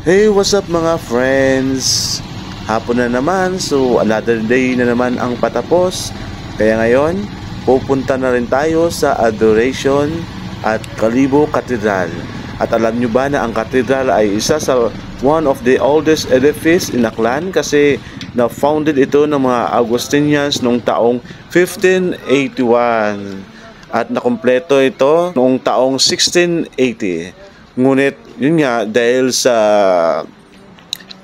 Hey, what's up mga friends? Hapon na naman, so another day na naman ang patapos. Kaya ngayon, pupunta na rin tayo sa Adoration at Kalibo Cathedral. At alam nyo ba na ang cathedral ay isa sa one of the oldest edifice in Aklan kasi na-founded ito ng mga Augustinians noong taong 1581 at nakumpleto ito noong taong 1680. Ngunit yun nga, dahil sa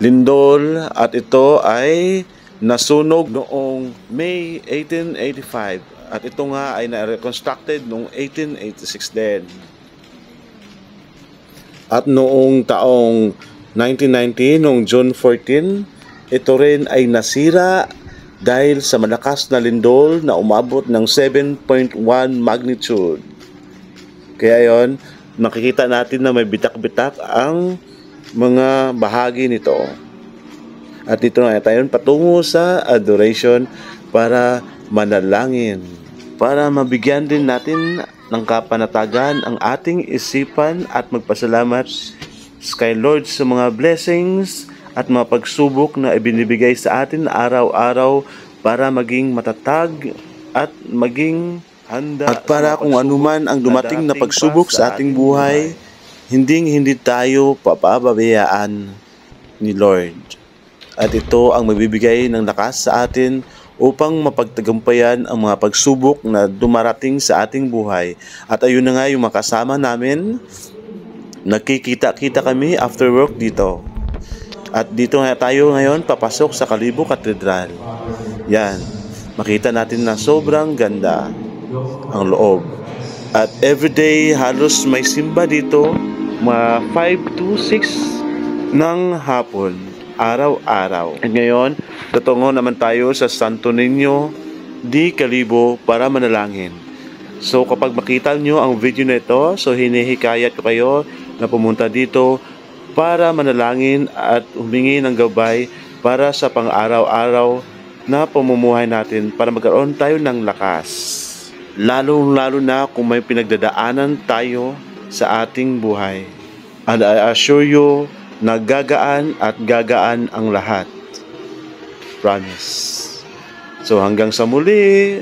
lindol at ito ay nasunog noong May 1885 at ito nga ay na-reconstructed noong 1886 din. At noong taong 1990, noong June 14, ito rin ay nasira dahil sa malakas na lindol na umabot ng 7.1 magnitude. Kaya yon, nakikita natin na may bitak-bitak ang mga bahagi nito. At dito na tayo patungo sa Adoration para manalangin. Para mabigyan din natin ng kapanatagan ang ating isipan at magpasalamat kay Lord sa mga blessings at mga pagsubok na ibinibigay sa atin araw-araw para maging matatag at maging handa. At para kung anuman ang dumating na pagsubok sa ating buhay, hindi tayo papabayaan ni Lord. At ito ang magbibigay ng lakas sa atin upang mapagtagumpayan ang mga pagsubok na dumarating sa ating buhay. At ayun na nga yung makasama namin. Nagkikita-kita kami after work dito. At dito nga tayo ngayon papasok sa Kalibo Cathedral. Yan, makita natin na sobrang ganda ang loob. At everyday halos may simba dito, mga 5 to 6 ng hapon, araw-araw. At ngayon, tutungo naman tayo sa Santo Niño di Kalibo para manalangin. So kapag makita nyo ang video na ito, so hinihikayat ko kayo na pumunta dito para manalangin at humingi ng gabay para sa pang-araw-araw na pamumuhay natin para magkaroon tayo ng lakas. Lalo na kung may pinagdadaanan tayo sa ating buhay. And I assure you na gagaan at gagaan ang lahat. Promise. So hanggang sa muli.